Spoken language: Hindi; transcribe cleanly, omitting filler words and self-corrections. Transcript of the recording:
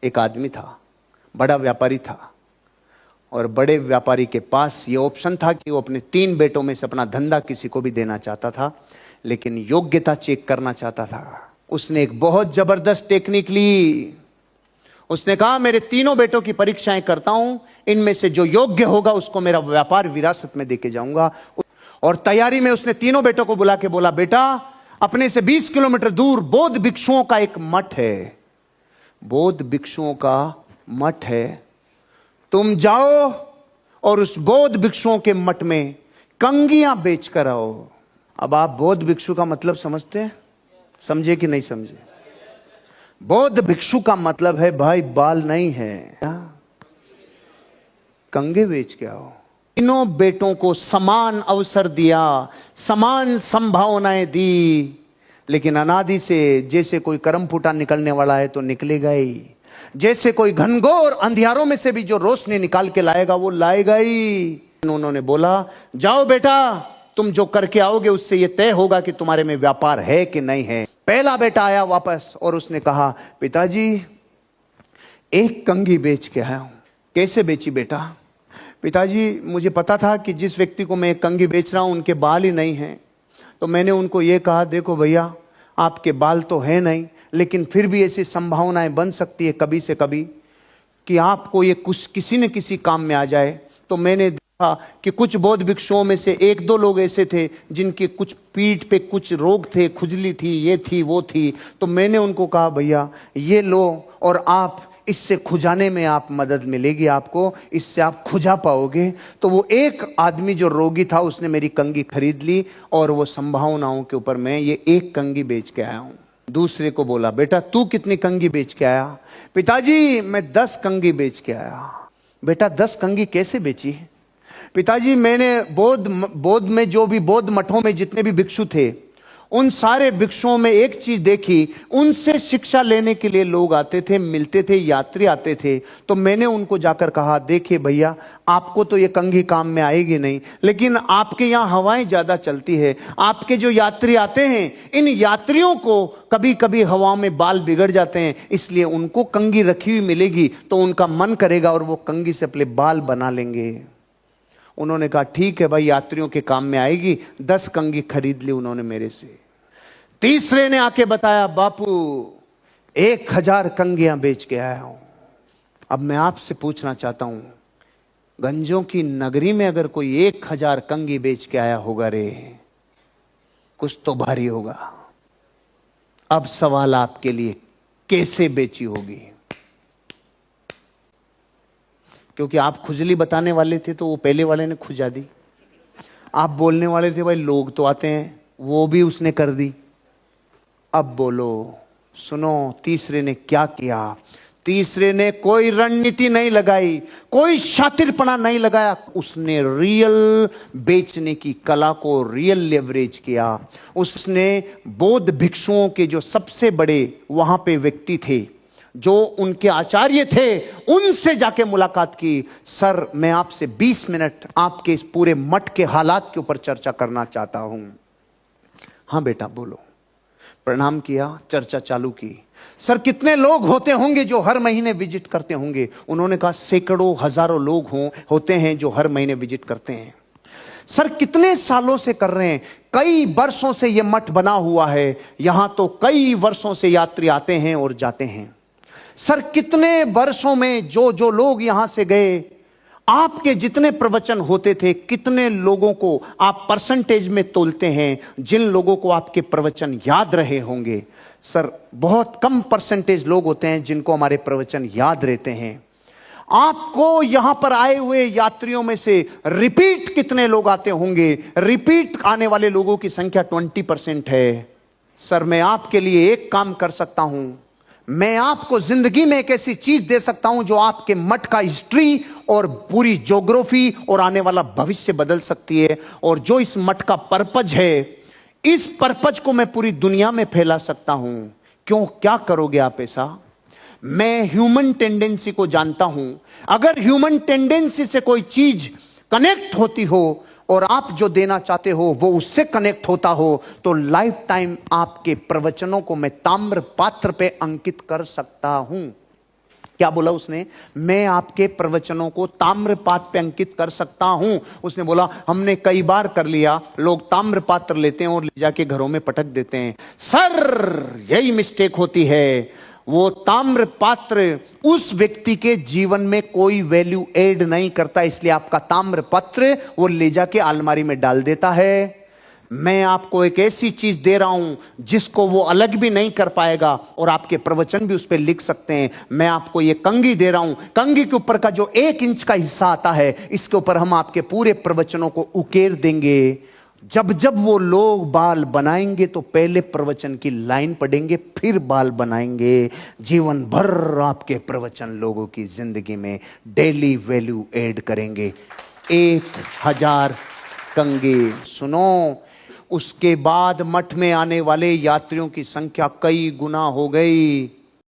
एक आदमी था, बड़ा व्यापारी था, और बड़े व्यापारी के पास ये ऑप्शन था कि वो अपने 3 बेटों में से अपना धंधा किसी को भी देना चाहता था, लेकिन योग्यता चेक करना चाहता था। उसने एक बहुत जबरदस्त टेक्निक ली। उसने कहा मेरे 3 बेटों की परीक्षाएं करता हूं, इनमें से जो योग्य होगा उसको मेरा व्यापार विरासत में देके जाऊंगा। और तैयारी में उसने 3 बेटों को बुला के बोला, बेटा अपने से 20 किलोमीटर दूर बौद्ध भिक्षुओं का एक मठ है, बौद्ध भिक्षुओं का मठ है, तुम जाओ और उस बौद्ध भिक्षुओं के मठ में कंगियां बेच कर आओ। अब आप बौद्ध भिक्षु का मतलब समझते हैं? समझे कि नहीं समझे? बौद्ध भिक्षु का मतलब है भाई बाल नहीं है, कंगे बेच के आओ। 3 बेटों को समान अवसर दिया, समान संभावनाएं दी, लेकिन अनादि से जैसे कोई करम फूटा निकलने वाला है तो निकलेगा ही, जैसे कोई घनघोर अंधियारों में से भी जो रोशनी निकाल के लाएगा वो लाएगा ही। उन्होंने बोला जाओ बेटा, तुम जो करके आओगे उससे ये तय होगा कि तुम्हारे में व्यापार है कि नहीं है। पहला बेटा आया वापस और उसने कहा पिताजी एक कंगी बेच के आया हूं। कैसे बेची बेटा? पिताजी मुझे पता था कि जिस व्यक्ति को मैं एक कंगी बेच रहा हूं उनके बाल ही नहीं हैं, तो मैंने उनको ये कहा देखो भैया आपके बाल तो है नहीं, लेकिन फिर भी ऐसी संभावनाएं बन सकती है कभी से कभी कि आपको ये कुछ किसी न किसी काम में आ जाए। तो मैंने देखा कि कुछ बौद्ध भिक्षुओं में से 1-2 लोग ऐसे थे जिनके कुछ पीठ पे कुछ रोग थे, खुजली थी, ये थी वो थी। तो मैंने उनको कहा भैया ये लो और आप इससे खुजाने में आप मदद मिलेगी आपको, इससे आप खुजा पाओगे। तो वो एक आदमी जो रोगी था उसने मेरी कंगी खरीद ली और वो संभावनाओं के ऊपर मैं ये एक कंगी बेच के आया हूं। दूसरे को बोला बेटा तू कितनी कंगी बेच के आया? पिताजी मैं 10 कंगी बेच के आया। बेटा 10 कंगी कैसे बेची? पिताजी मैंने बौद्ध में जो भी बौद्ध मठों में जितने भी भिक्षु थे उन सारे भिक्षुओं में एक चीज देखी, उनसे शिक्षा लेने के लिए लोग आते थे, मिलते थे, यात्री आते थे। तो मैंने उनको जाकर कहा देखिए भैया आपको तो ये कंघी काम में आएगी नहीं, लेकिन आपके यहाँ हवाएं ज्यादा चलती है, आपके जो यात्री आते हैं इन यात्रियों को कभी कभी हवा में बाल बिगड़ जाते हैं, इसलिए उनको कंघी रखी हुई मिलेगी तो उनका मन करेगा और वो कंघी से अपने बाल बना लेंगे। उन्होंने कहा ठीक है भाई यात्रियों के काम में आएगी। 10 कंघी खरीद ली उन्होंने मेरे से। तीसरे ने आके बताया बापू 1000 कंघियां बेच के आया हूं। अब मैं आपसे पूछना चाहता हूं गंजों की नगरी में अगर कोई 1000 कंघी बेच के आया होगा रे, कुछ तो भारी होगा। अब सवाल आपके लिए कैसे बेची होगी? क्योंकि आप खुजली बताने वाले थे तो वो पहले वाले ने खुजा दी, आप बोलने वाले थे भाई लोग तो आते हैं, वो भी उसने कर दी। अब बोलो सुनो तीसरे ने क्या किया? तीसरे ने कोई रणनीति नहीं लगाई, कोई शातिरपना नहीं लगाया, उसने रियल बेचने की कला को रियल लेवरेज किया। उसने बौद्ध भिक्षुओं के जो सबसे बड़े वहां पे व्यक्ति थे, जो उनके आचार्य थे, उनसे जाके मुलाकात की। सर मैं आपसे 20 मिनट आपके इस पूरे मठ के हालात के ऊपर चर्चा करना चाहता हूं। हाँ बेटा बोलो। प्रणाम किया, चर्चा चालू की। सर कितने लोग होते होंगे जो हर महीने विजिट करते होंगे? उन्होंने कहा सैकड़ों हजारों लोग होते हैं जो हर महीने विजिट करते हैं। सर कितने सालों से कर रहे हैं? कई वर्षों से यह मठ बना हुआ है, यहां तो कई वर्षों से यात्री आते हैं और जाते हैं। सर कितने वर्षों में जो जो लोग यहां से गए, आपके जितने प्रवचन होते थे कितने लोगों को आप परसेंटेज में तोलते हैं जिन लोगों को आपके प्रवचन याद रहे होंगे? सर बहुत कम परसेंटेज लोग होते हैं जिनको हमारे प्रवचन याद रहते हैं। आपको यहां पर आए हुए यात्रियों में से रिपीट कितने लोग आते होंगे? रिपीट आने वाले लोगों की संख्या 20% है। सर मैं आपके लिए एक काम कर सकता हूं, मैं आपको जिंदगी में एक ऐसी चीज दे सकता हूं जो आपके मठ का हिस्ट्री और पूरी ज्योग्राफी और आने वाला भविष्य बदल सकती है। और जो इस मठ का पर्पज है, इस पर्पज को मैं पूरी दुनिया में फैला सकता हूं। क्यों, क्या करोगे आप ऐसा? मैं ह्यूमन टेंडेंसी को जानता हूं। अगर ह्यूमन टेंडेंसी से कोई चीज कनेक्ट होती हो और आप जो देना चाहते हो वो उससे कनेक्ट होता हो, तो लाइफ टाइम आपके प्रवचनों को मैं ताम्र पात्र पे अंकित कर सकता हूं। क्या बोला उसने? मैं आपके प्रवचनों को ताम्रपात्र पे अंकित कर सकता हूं। उसने बोला हमने कई बार कर लिया, लोग ताम्रपात्र लेते हैं और ले जाके घरों में पटक देते हैं। सर, यही मिस्टेक होती है। वो ताम्रपात्र उस व्यक्ति के जीवन में कोई वैल्यू ऐड नहीं करता, इसलिए आपका ताम्रपत्र वो ले जाके अलमारी में डाल देता है। मैं आपको एक ऐसी चीज दे रहा हूं जिसको वो अलग भी नहीं कर पाएगा और आपके प्रवचन भी उस पर लिख सकते हैं। मैं आपको ये कंघी दे रहा हूं, कंघी के ऊपर का जो 1 इंच का हिस्सा आता है, इसके ऊपर हम आपके पूरे प्रवचनों को उकेर देंगे। जब जब वो लोग बाल बनाएंगे तो पहले प्रवचन की लाइन पढ़ेंगे, फिर बाल बनाएंगे। जीवन भर आपके प्रवचन लोगों की जिंदगी में डेली वैल्यू ऐड करेंगे। 1000 कंघी। सुनो, उसके बाद मठ में आने वाले यात्रियों की संख्या कई गुना हो गई।